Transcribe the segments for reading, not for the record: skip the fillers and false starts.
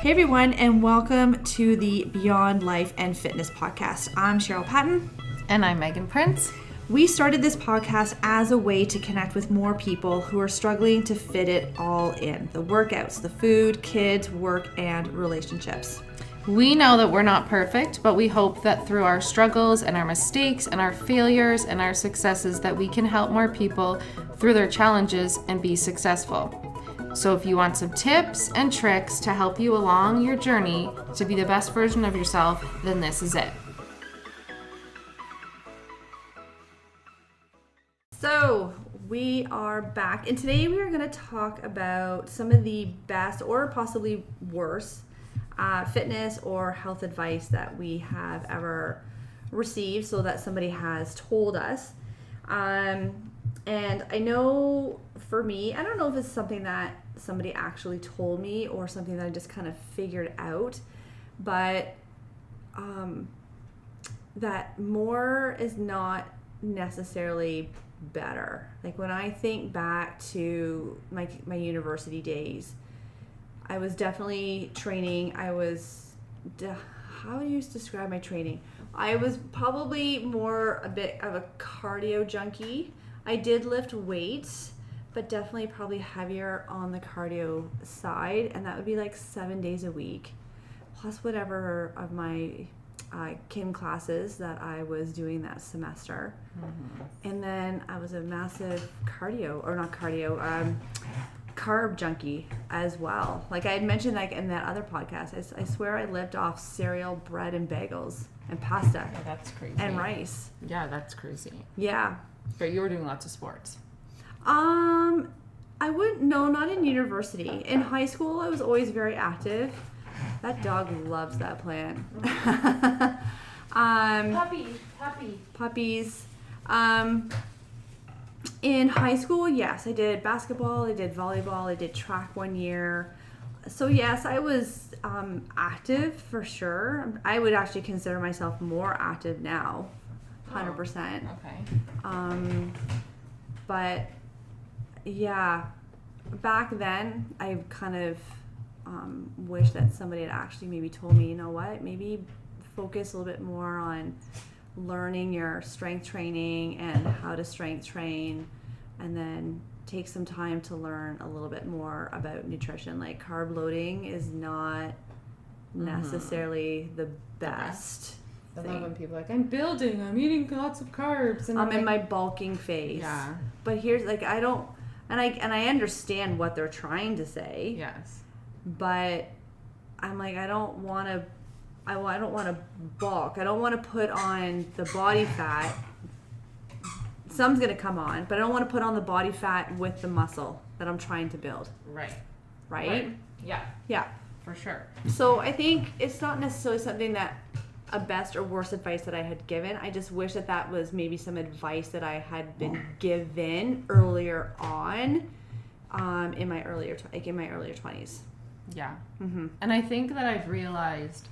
Hey everyone, and welcome to the Beyond Life and Fitness podcast. I'm Cheryl Patton. And I'm Megan Prince. We started this podcast as a way to connect with more people who are struggling to fit it all in. The workouts, the food, kids, work, and relationships. We know that we're not perfect, but we hope that through our struggles and our mistakes and our failures and our successes that we can help more people through their challenges and be successful. So if you want some tips and tricks to help you along your journey to be the best version of yourself, then this is it. So we are back, and today we are going to talk about some of the best or possibly worse fitness or health advice that we have ever received, so that somebody has told us. And I know for me, I don't know if it's something that somebody actually told me or something that I just kind of figured out, but that more is not necessarily better. Like when I think back to my university days, I was definitely training. How do you describe my training? I was probably a bit of a cardio junkie. I did lift weights, but definitely probably heavier on the cardio side, and that would be like 7 days a week, plus whatever of my kin classes that I was doing that semester. Mm-hmm. And then I was a massive carb junkie as well. Like I had mentioned, like in that other podcast, I swear I lived off cereal, bread, and bagels, and pasta. Yeah, that's crazy. And rice. Yeah, that's crazy. Yeah. But you were doing lots of sports. Not in university. In high school, I was always very active. That dog loves that plant. Puppies. In high school, yes, I did basketball, I did volleyball, I did track 1 year. So yes, I was active for sure. I would actually consider myself more active now, 100%. Okay. But yeah, back then I kind of wish that somebody had actually maybe told me, you know what, maybe focus a little bit more on learning your strength training and how to strength train, and then take some time to learn a little bit more about nutrition. Like carb loading is not necessarily the best. I love when people are like, I'm eating lots of carbs, and I'm in my bulking phase. Yeah. But here's like I understand what they're trying to say. Yes. But I'm like, I don't want to bulk. I don't want to put on the body fat. Some's going to come on, but I don't want to put on the body fat with the muscle that I'm trying to build. Right? Yeah. Yeah. For sure. So I think it's not necessarily something that a best or worst advice that I had given. I just wish that was maybe some advice that I had been given earlier on, in my earlier 20s. Yeah. Mm-hmm. And I think that I've realized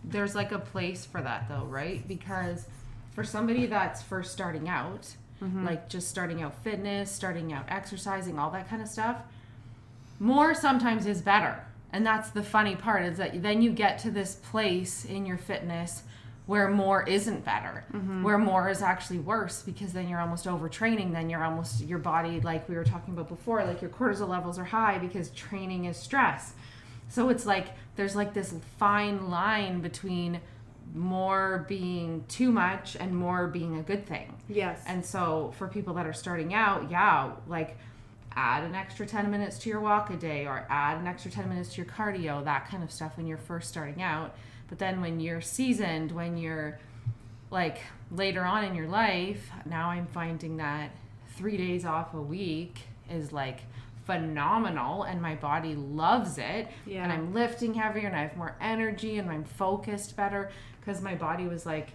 there's like a place for that though, right? Because for somebody that's first starting out, like just starting out fitness, starting out exercising, all that kind of stuff, more sometimes is better. And that's the funny part, is that then you get to this place in your fitness where more isn't better, where more is actually worse, because then you're almost overtraining. Then your body, like we were talking about before, like your cortisol levels are high because training is stress. So it's like there's like this fine line between more being too much and more being a good thing. Yes. And so for people that are starting out, like add an extra 10 minutes to your walk a day, or add an extra 10 minutes to your cardio, that kind of stuff when you're first starting out. But then when you're seasoned, when you're like later on in your life, now I'm finding that 3 days off a week is like phenomenal, and my body loves it. Yeah. And I'm lifting heavier and I have more energy and I'm focused better, because my body was like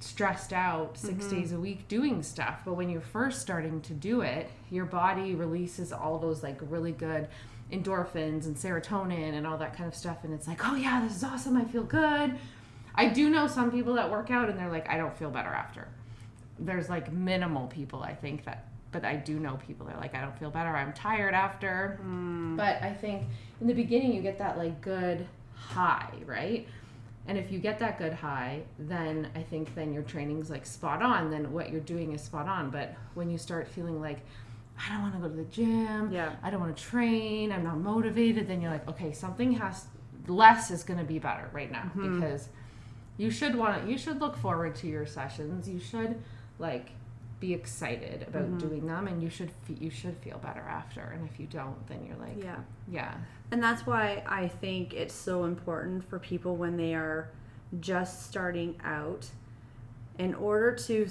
stressed out 6 days a week doing stuff. But when you're first starting to do it, your body releases all those like really good endorphins and serotonin and all that kind of stuff, and it's like, oh yeah, this is awesome, I feel good. I do know some people that work out and they're like, I don't feel better after. There's like minimal people, I think, that but I do know people that are like, I don't feel better, I'm tired after. But I think in the beginning you get that like good high, right? And if you get that good high, then I think then your training's like spot on, then what you're doing is spot on. But when you start feeling like, I don't want to go to the gym, I don't want to train, I'm not motivated, then you're like, okay, less is going to be better right now, because you should look forward to your sessions. You should like be excited about doing them, and you should feel better after. And if you don't, then you're like, yeah. And that's why I think it's so important for people when they are just starting out, in order to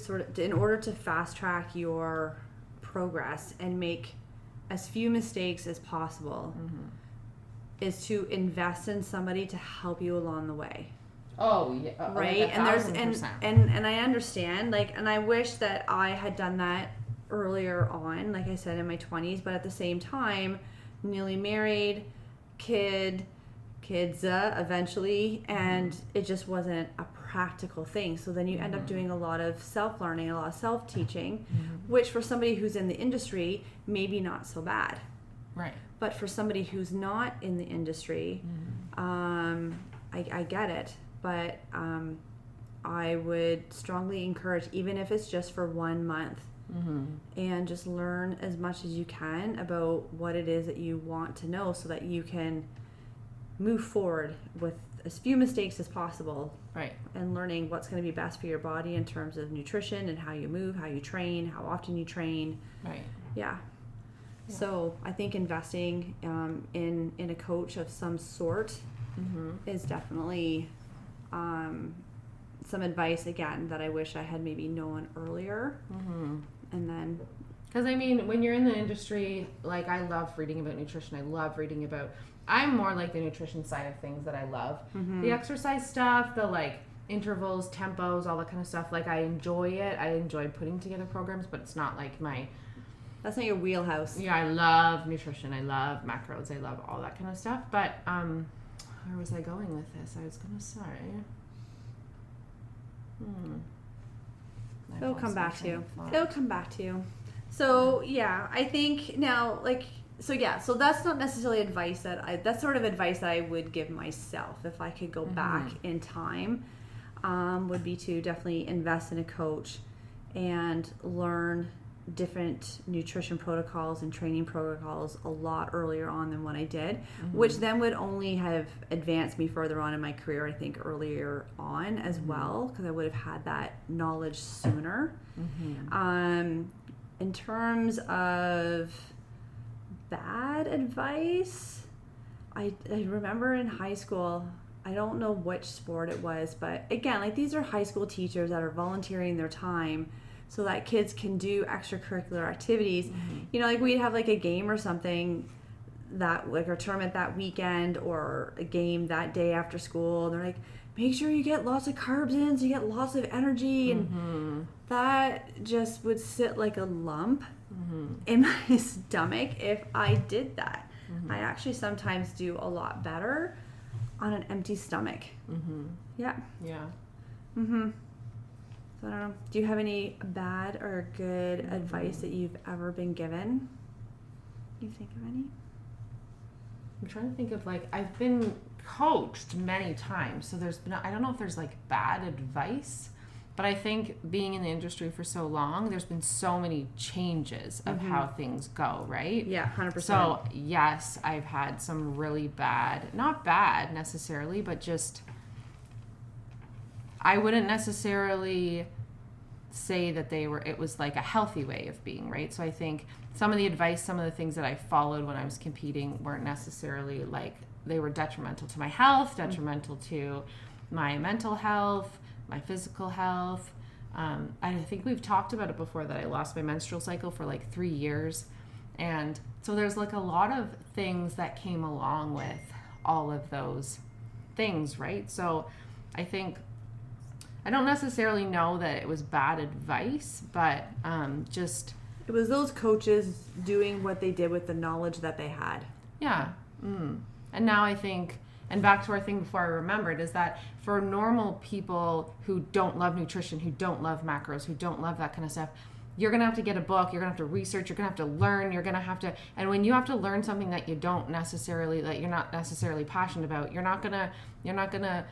fast track your progress and make as few mistakes as possible, is to invest in somebody to help you along the way. Oh yeah, right. Like and I understand, like, and I wish that I had done that earlier on, like I said, in my 20s. But at the same time, newly married, kids eventually, and it just wasn't a practical thing. So then you end up doing a lot of self-learning, a lot of self-teaching, which for somebody who's in the industry, maybe not so bad. Right. But for somebody who's not in the industry, I get it. But I would strongly encourage, even if it's just for 1 month, and just learn as much as you can about what it is that you want to know, so that you can move forward with as few mistakes as possible. Right. And learning what's going to be best for your body in terms of nutrition and how you move, how you train, how often you train. Right. Yeah. So I think investing in a coach of some sort is definitely some advice, again, that I wish I had maybe known earlier. And then, because I mean, when you're in the industry, like, I love reading about nutrition. I'm more like the nutrition side of things that I love. The exercise stuff, the like intervals, tempos, all that kind of stuff. Like, I enjoy it. I enjoy putting together programs, but it's not like that's not your wheelhouse. Yeah, I love nutrition. I love macros. I love all that kind of stuff. But where was I going with this? I was gonna say. It'll come back to you. So yeah, I think now, like, so that's not necessarily advice that's sort of advice that I would give myself if I could go back in time, would be to definitely invest in a coach and learn different nutrition protocols and training protocols a lot earlier on than what I did, which then would only have advanced me further on in my career, I think, earlier on as well, because I would have had that knowledge sooner. In terms of bad advice, I remember in high school, I don't know which sport it was, but again, like, these are high school teachers that are volunteering their time so that kids can do extracurricular activities. You know, like, we'd have like a game or something, that like a tournament that weekend or a game that day after school, and they're like, make sure you get lots of carbs in so you get lots of energy, and that just would sit like a lump in my stomach if I did that. I actually sometimes do a lot better on an empty stomach. Yeah. So I don't know. Do you have any bad or good advice that you've ever been given? Can you think of any? I'm trying to think of, like, I've been coached many times, so I don't know if there's like bad advice, but I think being in the industry for so long, there's been so many changes of how things go, right? Yeah, 100%. So yes, I've had some really not bad necessarily, but just, I wouldn't necessarily say that it was like a healthy way of being, right? So I think some of the advice, some of the things that I followed when I was competing weren't necessarily like, they were detrimental to my health, detrimental to my mental health, my physical health. I think we've talked about it before, that I lost my menstrual cycle for like 3 years. And so there's like a lot of things that came along with all of those things, right? So I think, I don't necessarily know that it was bad advice, but just... It was those coaches doing what they did with the knowledge that they had. Yeah. And now I think, and back to our thing before I remembered, is that for normal people who don't love nutrition, who don't love macros, who don't love that kind of stuff, you're going to have to get a book, you're going to have to research, you're going to have to learn, you're going to have to, and when you have to learn something that you're not necessarily passionate about, you're not going to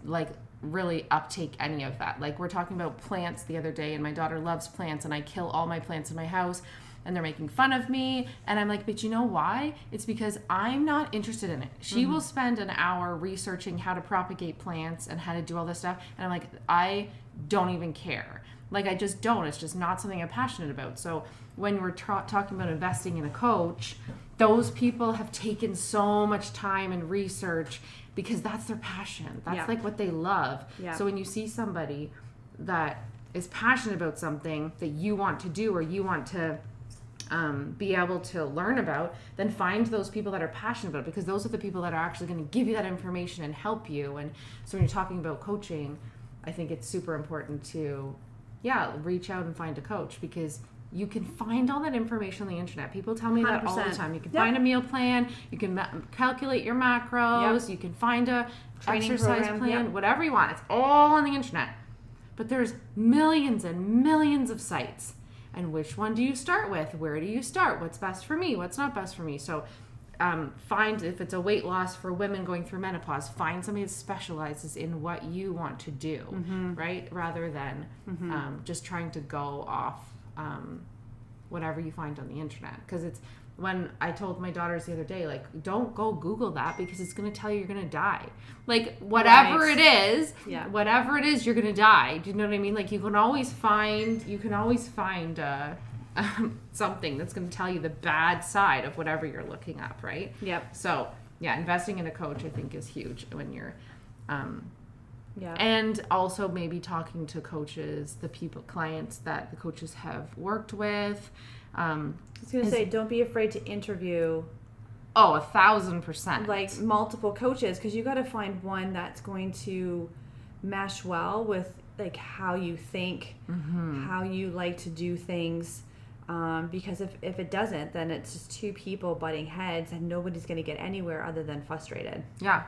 like really uptake any of that. Like, we're talking about plants the other day, and my daughter loves plants, and I kill all my plants in my house, and they're making fun of me, and I'm like, but you know why? It's because I'm not interested in it. She will spend an hour researching how to propagate plants and how to do all this stuff, and I'm like, I don't even care. Like, I just don't. It's just not something I'm passionate about. So when we're talking about investing in a coach, those people have taken so much time and research because that's their passion. That's like what they love. Yeah. So when you see somebody that is passionate about something that you want to do, or you want to be able to learn about, then find those people that are passionate about it, because those are the people that are actually going to give you that information and help you. And so when you're talking about coaching, I think it's super important to, reach out and find a coach, because you can find all that information on the internet. People tell me that all the time. You can find a meal plan, you can calculate your macros, you can find a training exercise plan, whatever you want. It's all on the internet. But there's millions and millions of sites. And which one do you start with? Where do you start? What's best for me? What's not best for me? So find, if it's a weight loss for women going through menopause, find somebody that specializes in what you want to do, right? Rather than just trying to go off whatever you find on the internet. Because it's, when I told my daughters the other day, like, don't go Google that, because it's going to tell you you're going to die. Like, whatever it is, you're going to die. Do you know what I mean? Like, you can always find something that's going to tell you the bad side of whatever you're looking up, right? Yep. So, investing in a coach, I think, is huge when you're, and also maybe talking to coaches, clients that the coaches have worked with. I was going to say, don't be afraid to interview. Oh, 1,000%. Like, multiple coaches, because you got to find one that's going to mesh well with, like, how you think, how you like to do things. Because if it doesn't, then it's just two people butting heads, and nobody's going to get anywhere other than frustrated. Yeah.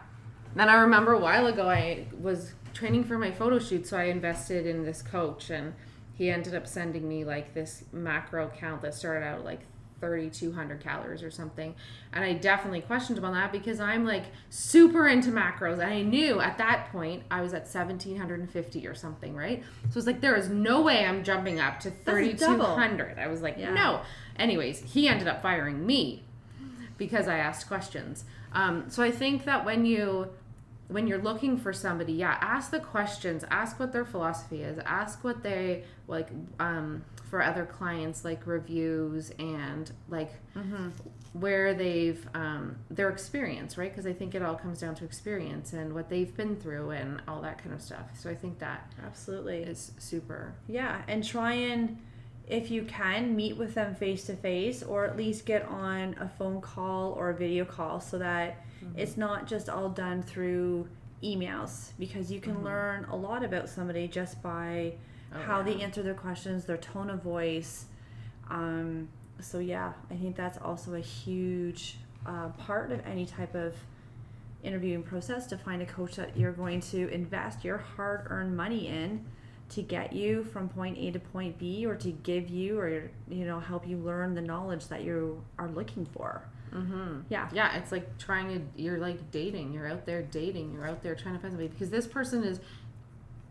Then I remember a while ago, I was training for my photo shoot, so I invested in this coach, and he ended up sending me like this macro count that started out like 3,200 calories or something. And I definitely questioned him on that, because I'm like super into macros. And I knew at that point I was at 1,750 or something, right? So it's like, there is no way I'm jumping up to 3,200. I was like, no. Anyways, he ended up firing me because I asked questions. So I think that when you're looking for somebody, ask the questions, ask what their philosophy is, ask what they like, for other clients, like reviews and like where they've, their experience, right? Because I think it all comes down to experience and what they've been through and all that kind of stuff. So I think that absolutely is super. Yeah. And try and, if you can, meet with them face to face, or at least get on a phone call or a video call, so that it's not just all done through emails, because you can learn a lot about somebody just by how they answer their questions, their tone of voice. So I think that's also a huge part of any type of interviewing process, to find a coach that you're going to invest your hard-earned money in to get you from point A to point B, or to give you, or help you learn the knowledge that you are looking for. Yeah, it's like you're like dating. You're out there dating. You're out there trying to find somebody, because this person is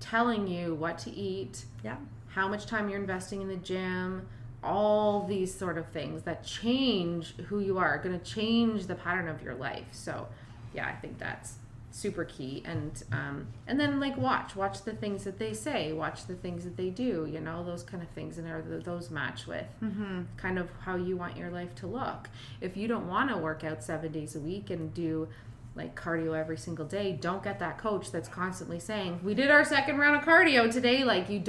telling you what to eat, how much time you're investing in the gym, all these sort of things that change who you are, going to change the pattern of your life. So I think that's super key. And then like watch the things that they say, watch the things that they do, those kind of things, and are those match with kind of how you want your life to look. If you don't want to work out 7 days a week and do like cardio every single day, don't get that coach that's constantly saying, we did our second round of cardio today. Like, you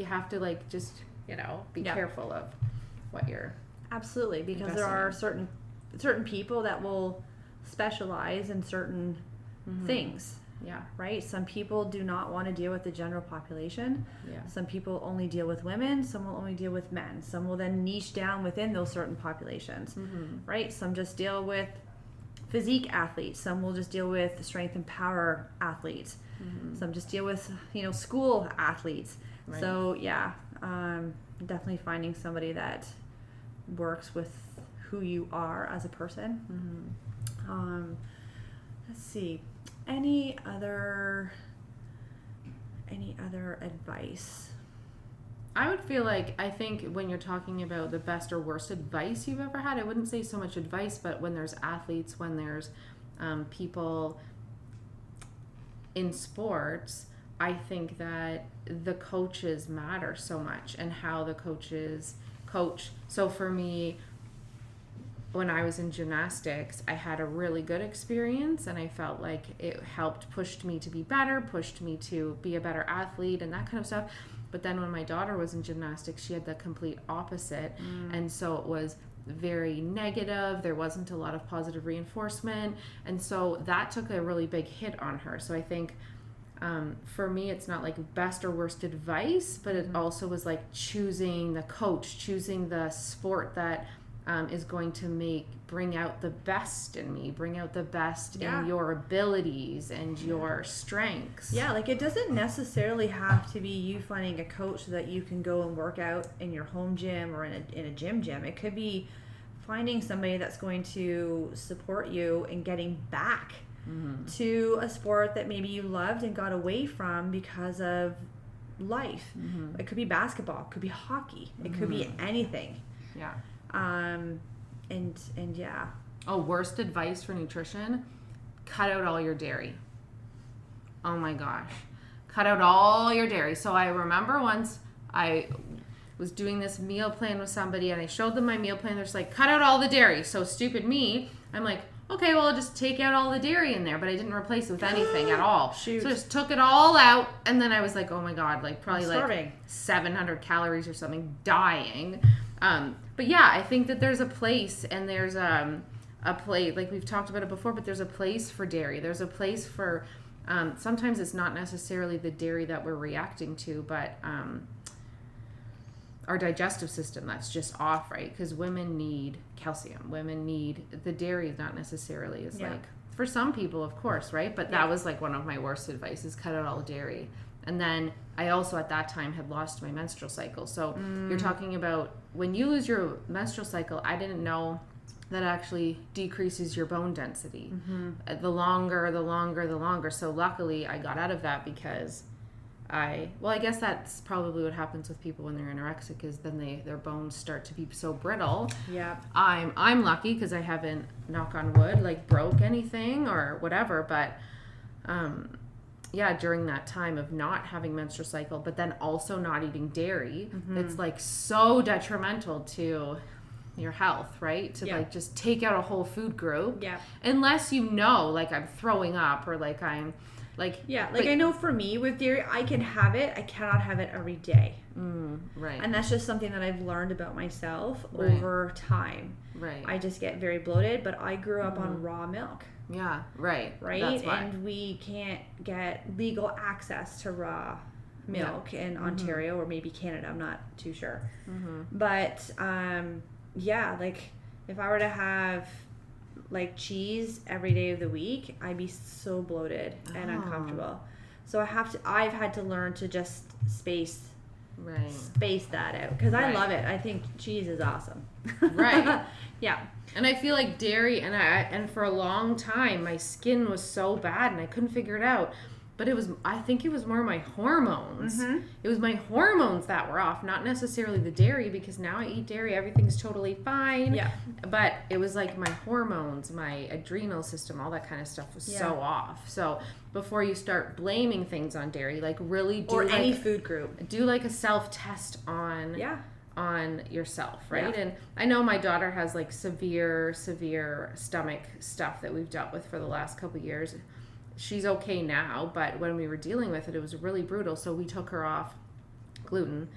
have to like just be careful of what you're absolutely, because there are certain people that will specialize in certain things. Right? Some people do not want to deal with the general population. Some people only deal with women. Some will only deal with men. Some will then niche down within those certain populations. Right? Some just deal with physique athletes. Some will just deal with strength and power athletes. Some just deal with school athletes. Right. So definitely finding somebody that works with who you are as a person. Let's see, any other advice? I would feel like, I think when you're talking about the best or worst advice you've ever had, I wouldn't say so much advice, but when there's athletes, when there's people in sports, I think that the coaches matter so much, and how the coaches coach. So for me, when I was in gymnastics, I had a really good experience, and I felt like it pushed me to be better, pushed me to be a better athlete and that kind of stuff. But then when my daughter was in gymnastics, she had the complete opposite. And so it was very negative. There wasn't a lot of positive reinforcement. And so that took a really big hit on her. So I think for me, it's not like best or worst advice, but it also was like choosing the coach, choosing the sport that is going to bring out the best in me, bring out the best in your abilities and your strengths. Yeah, like it doesn't necessarily have to be you finding a coach so that you can go and work out in your home gym or in a gym. It could be finding somebody that's going to support you in getting back to a sport that maybe you loved and got away from because of life. It could be basketball, it could be hockey, it could be anything. Yeah. And yeah. Oh, worst advice for nutrition: cut out all your dairy. Oh my gosh. Cut out all your dairy. So I remember once I was doing this meal plan with somebody, and I showed them my meal plan. They're just like, cut out all the dairy. So stupid me, I'm like, okay, well, I'll just take out all the dairy in there, but I didn't replace it with anything at all. Shoot. So I just took it all out, and then I was like, oh my God, like probably starving. like 700 calories or something, dying. But yeah, I think that there's a place, and there's a place, like we've talked about it before, but there's a place for dairy. There's a place for, sometimes it's not necessarily the dairy that we're reacting to, but our digestive system that's just off, right? Because women need calcium. Women need, the dairy is not necessarily, it's like, for some people, of course, right? But that was like one of my worst advice, is cut out all dairy. And then I also at that time had lost my menstrual cycle. So you're talking about when you lose your menstrual cycle, I didn't know that actually decreases your bone density. The longer. So luckily I got out of that, because I guess that's probably what happens with people when they're anorexic, is then their bones start to be so brittle. Yeah. I'm lucky because I haven't, knock on wood, like broke anything or whatever, but during that time of not having menstrual cycle, but then also not eating dairy, it's like so detrimental to your health, right? To like just take out a whole food group. Yeah. Unless you know, like I'm throwing up, or like I'm like, I know for me with dairy, I can have it, I cannot have it every day. Right. And that's just something that I've learned about myself over time. Right. I just get very bloated, but I grew up on raw milk. Yeah, right. Right? That's why. And we can't get legal access to raw milk in Ontario, or maybe Canada, I'm not too sure. But like if I were to have like cheese every day of the week, I'd be so bloated and uncomfortable. So I've had to learn to just space that out, because I love it. I think cheese is awesome. Right. Yeah. And I feel like dairy, and for a long time my skin was so bad and I couldn't figure it out. But I think it was more my hormones. It was my hormones that were off, not necessarily the dairy, because now I eat dairy, everything's totally fine. Yeah. But it was like my hormones, my adrenal system, all that kind of stuff was so off. So before you start blaming things on dairy, like really do, or any food group, do like a self-test on yourself, right? And I know my daughter has like severe stomach stuff that we've dealt with for the last couple of years. She's okay now, but when we were dealing with it, it was really brutal. So we took her off gluten,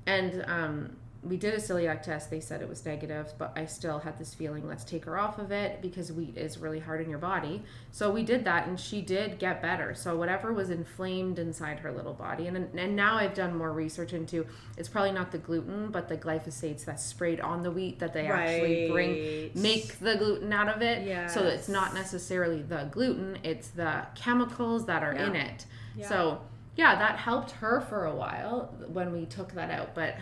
and we did a celiac test. They said it was negative, but I still had this feeling, let's take her off of it, because wheat is really hard in your body. So we did that, and she did get better. So whatever was inflamed inside her little body, and now I've done more research into, it's probably not the gluten, but the glyphosates that's sprayed on the wheat that they actually make the gluten out of it. Yes. So it's not necessarily the gluten, it's the chemicals that are in it. Yeah. So yeah, that helped her for a while when we took that out, but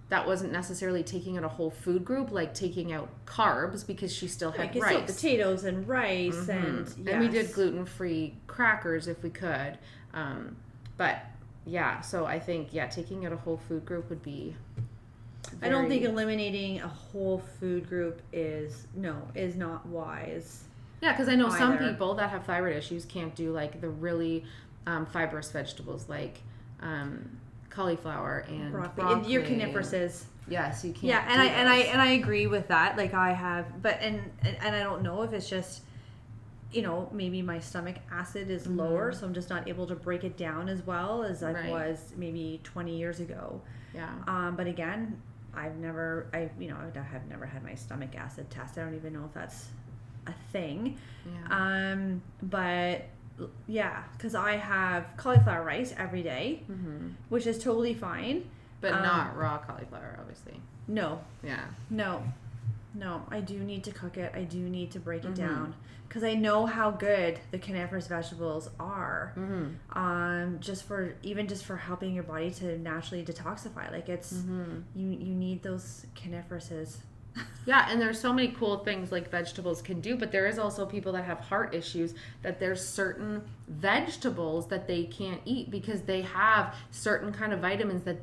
that wasn't necessarily taking out a whole food group, like taking out carbs, because she still had rice. Still potatoes and rice and yes. And we did gluten-free crackers if we could. But yeah, so I think, taking out a whole food group would be I don't think eliminating a whole food group is not wise. Yeah, because I know some people that have thyroid issues can't do like the really fibrous vegetables like cauliflower and broccoli. Your coniferous. Yes, you can't. Yeah, and I agree with that. Like I have, but and I don't know if it's just, maybe my stomach acid is lower, so I'm just not able to break it down as well as I was maybe 20 years ago. Yeah. But again, I have never had my stomach acid test. I don't even know if that's a thing. Yeah. But yeah, because I have cauliflower rice every day, which is totally fine. But not raw cauliflower, obviously. No. Yeah. No, I do need to cook it. I do need to break it down because I know how good the coniferous vegetables are. Just for helping your body to naturally detoxify. Like it's you need those coniferouses. Yeah, and there's so many cool things like vegetables can do, but there is also people that have heart issues that there's certain vegetables that they can't eat because they have certain kind of vitamins that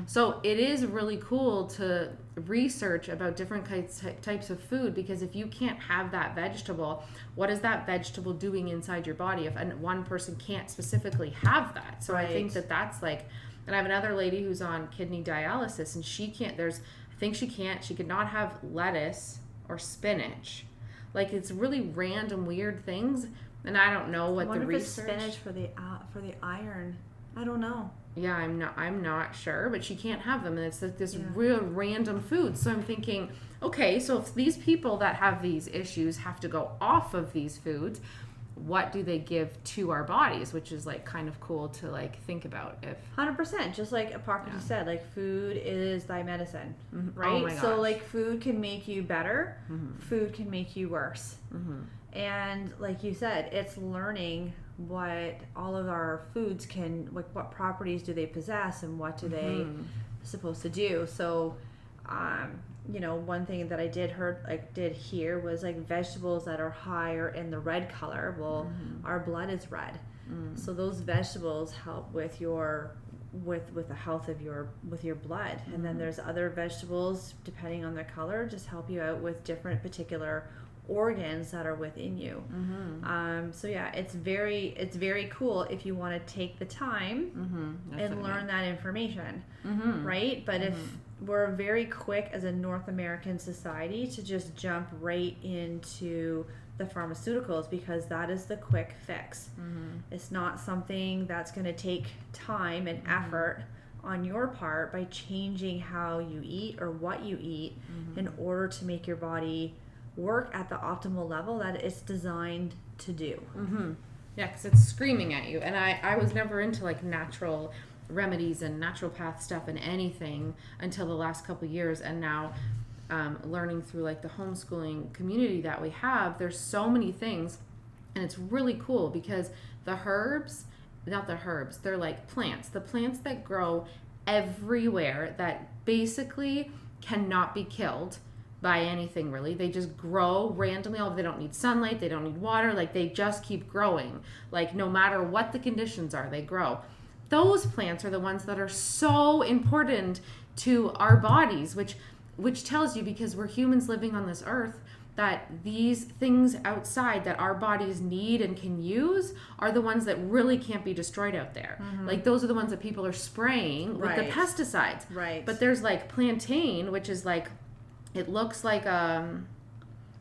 so it is really cool to research about different types of food, because if you can't have that vegetable, what is that vegetable doing inside your body if one person can't specifically have that? So I think that's like, and I have another lady who's on kidney dialysis and she could not have lettuce or spinach. Like it's really random weird things, and I don't know what the research. Spinach for the iron. I don't know. Yeah, I'm not sure, but she can't have them, and it's like this real random food. So I'm thinking, okay, so if these people that have these issues have to go off of these foods, what do they give to our bodies, which is like kind of cool to like think about. If 100%, just like Hippocrates said, like food is thy medicine, right? Oh my gosh. So like food can make you better, food can make you worse, and like you said, it's learning what all of our foods can, like what properties do they possess and what do they supposed to do. So one thing that I did hear was like vegetables that are higher in the red color. Well, our blood is red, so those vegetables help with your with the health of your blood. And then there's other vegetables, depending on their color, just help you out with different particular organs that are within you. So yeah, it's very cool if you want to take the time and learn that information, right? But if we're very quick as a North American society to just jump right into the pharmaceuticals because that is the quick fix. It's not something that's going to take time and effort on your part by changing how you eat or what you eat in order to make your body work at the optimal level that it's designed to do. Yeah, because it's screaming at you. And I was never into like natural remedies and naturopath stuff and anything until the last couple of years, and now learning through like the homeschooling community that we have, there's so many things, and it's really cool because they're like plants, the plants that grow everywhere that basically cannot be killed by anything really. They just grow randomly. They don't need sunlight, they don't need water, like they just keep growing. Like no matter what the conditions are, they grow. Those plants are the ones that are so important to our bodies, which tells you, because we're humans living on this earth, that these things outside that our bodies need and can use are the ones that really can't be destroyed out there. Like those are the ones that people are spraying with the pesticides. Right. But there's like plantain, which is like, it looks like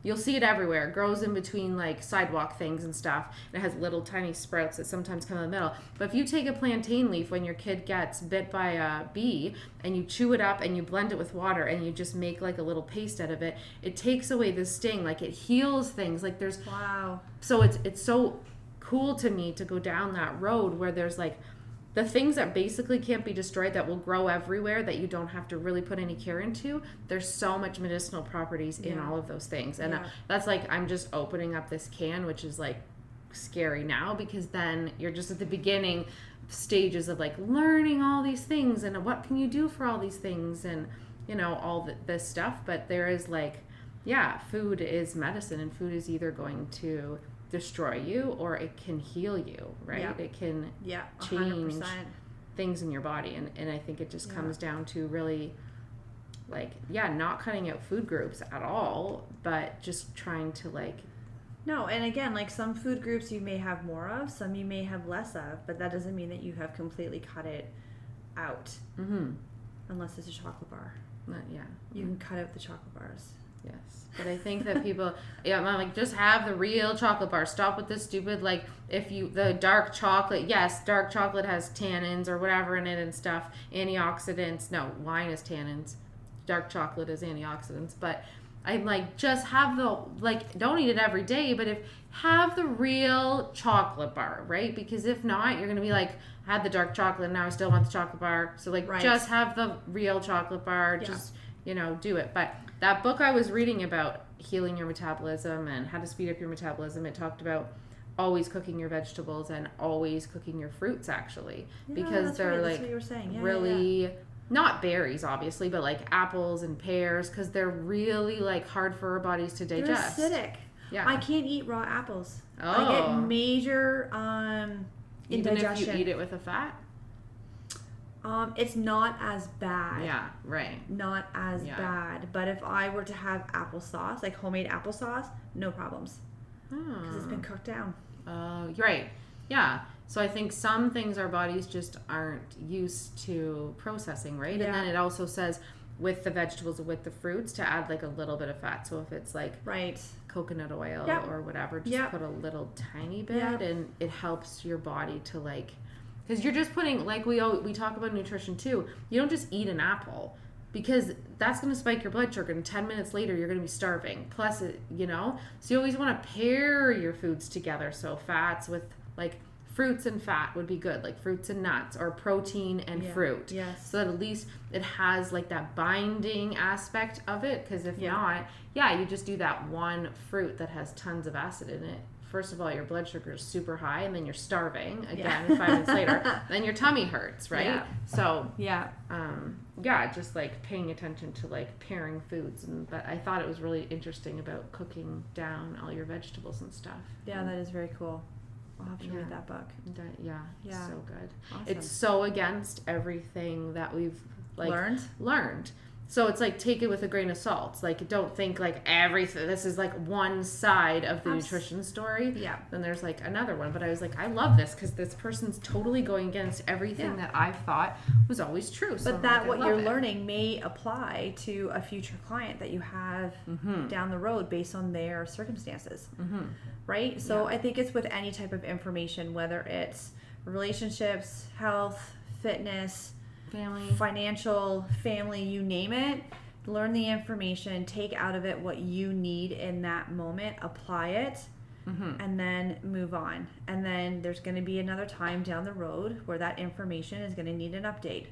you'll see it everywhere. It grows in between like sidewalk things and stuff. And it has little tiny sprouts that sometimes come in the middle. But if you take a plantain leaf when your kid gets bit by a bee and you chew it up and you blend it with water and you just make like a little paste out of it, it takes away the sting. Like it heals things. Like there's So it's so cool to me to go down that road where there's like the things that basically can't be destroyed that will grow everywhere that you don't have to really put any care into. There's so much medicinal properties in all of those things. And that's like, I'm just opening up this can, which is like scary now, because then you're just at the beginning stages of like learning all these things and what can you do for all these things and all this stuff. But there is like, yeah, food is medicine, and food is either going to destroy you or it can heal you, right? Yeah. It can 100%. change things in your body, and I think it just comes down to really like, not cutting out food groups at all, but just trying to like, no, and again, like some food groups you may have more of, some you may have less of, but that doesn't mean that you have completely cut it out. Unless it's a chocolate bar. You can cut out the chocolate bars. Yes, but I think that people, I'm like, just have the real chocolate bar. Stop with this stupid, like, the dark chocolate, yes, dark chocolate has tannins or whatever in it and stuff, antioxidants. No, wine is tannins. Dark chocolate is antioxidants. But I'm like, just have don't eat it every day, but have the real chocolate bar, right? Because if not, you're going to be like, I had the dark chocolate and now I still want the chocolate bar. So like, just have the real chocolate bar, just, do it. But that book I was reading about healing your metabolism and how to speed up your metabolism, it talked about always cooking your vegetables and always cooking your fruits, actually, because they're like, that's what you were saying. Really not berries obviously, but like apples and pears, because they're really like hard for our bodies to digest. They're acidic. I can't eat raw apples. I get major indigestion. Even if you eat it with a fat? It's not as bad. Yeah, right. Not as bad. But if I were to have applesauce, like homemade applesauce, no problems. Because it's been cooked down. You're right. Yeah. So I think some things our bodies just aren't used to processing, right? Yeah. And then it also says with the vegetables, with the fruits, to add like a little bit of fat. So if it's like coconut oil or whatever, just put a little tiny bit, and it helps your body to like, because you're just putting, like we talk about nutrition too, you don't just eat an apple, because that's going to spike your blood sugar, and 10 minutes later you're going to be starving. Plus, so you always want to pair your foods together. So fats with like fruits and fat would be good, like fruits and nuts, or protein and fruit. Yes. So that at least it has like that binding aspect of it, because if not, you just do that one fruit that has tons of acid in it. First of all, your blood sugar is super high, and then you're starving again 5 minutes later. Then your tummy hurts, right? Yeah. So just like paying attention to like pairing foods, but I thought it was really interesting about cooking down all your vegetables and stuff. Yeah, that is very cool. I'll have to read that book. So good. Awesome. It's so against everything that we've like learned. So it's like, take it with a grain of salt. Like, don't think like everything, this is like one side of the nutrition story. Yeah. Then there's like another one. But I was like, I love this, because this person's totally going against everything that I thought was always true. So but that what you're learning may apply to a future client that you have down the road based on their circumstances. Right? So I think it's with any type of information, whether it's relationships, health, fitness, financial, family, you name it. Learn the information, take out of it what you need in that moment, apply it, and then move on. And then there's going to be another time down the road where that information is going to need an update.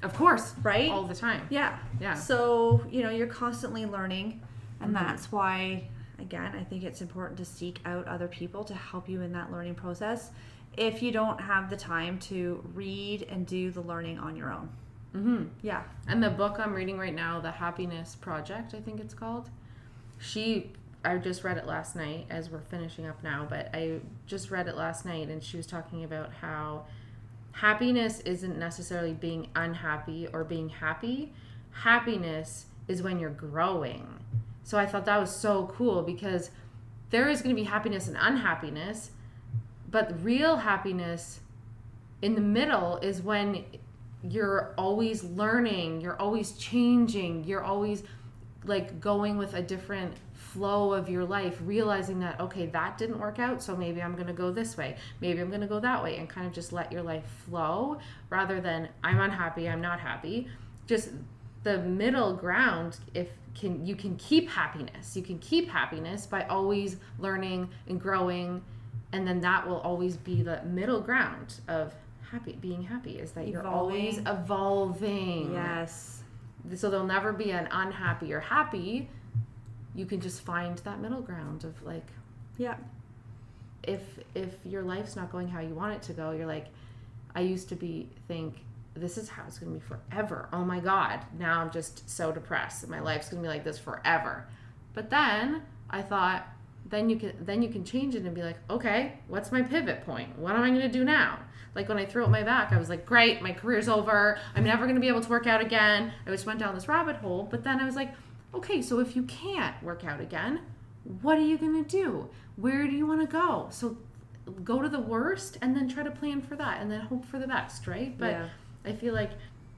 Of course. Right? All the time. Yeah. So, you're constantly learning, and that's why, again, I think it's important to seek out other people to help you in that learning process if you don't have the time to read and do the learning on your own. Yeah. And the book I'm reading right now, The Happiness Project, I think it's called, I just read it last night as we're finishing up now, but I just read it last night, and she was talking about how happiness isn't necessarily being unhappy or being happy. Happiness is when you're growing. So I thought that was so cool, because there is going to be happiness and unhappiness, but real happiness in the middle is when you're always learning, you're always changing, you're always like going with a different flow of your life, realizing that, okay, that didn't work out, so maybe I'm going to go this way, maybe I'm going to go that way, and kind of just let your life flow, rather than I'm unhappy, I'm not happy. Just the middle ground, you can keep happiness. You can keep happiness by always learning and growing, and then that will always be the middle ground of being happy, is that you're always evolving. Yes. So there'll never be an unhappy or happy. You can just find that middle ground of like, if your life's not going how you want it to go, you're like, I used to think this is how it's going to be forever. Oh my God. Now I'm just so depressed. My life's going to be like this forever. But then I thought, then you can change it and be like, okay, what's my pivot point? What am I going to do now? Like when I threw out my back, I was like, great, my career's over. I'm never going to be able to work out again. I just went down this rabbit hole. But then I was like, okay, so if you can't work out again, what are you going to do? Where do you want to go? So go to the worst and then try to plan for that and then hope for the best, right? But yeah. I feel like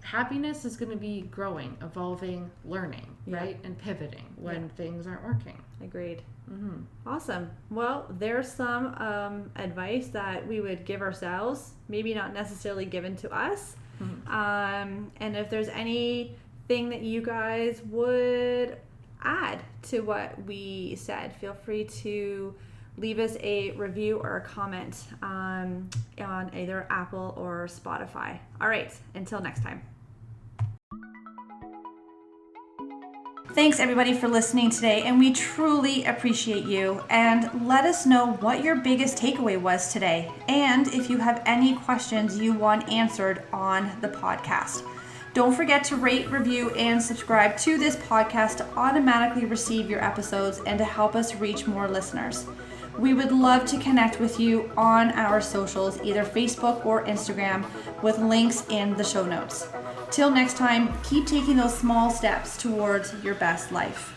happiness is going to be growing, evolving, learning, right? And pivoting when things aren't working. Agreed. Mm-hmm. Awesome. Well, there's some advice that we would give ourselves, maybe not necessarily given to us. Mm-hmm. And if there's anything that you guys would add to what we said, feel free to leave us a review or a comment on either Apple or Spotify. All right, until next time. Thanks everybody for listening today, and we truly appreciate you. And let us know what your biggest takeaway was today, and if you have any questions you want answered on the podcast. Don't forget to rate, review, and subscribe to this podcast to automatically receive your episodes and to help us reach more listeners. We would love to connect with you on our socials, either Facebook or Instagram, with links in the show notes. Till next time, keep taking those small steps towards your best life.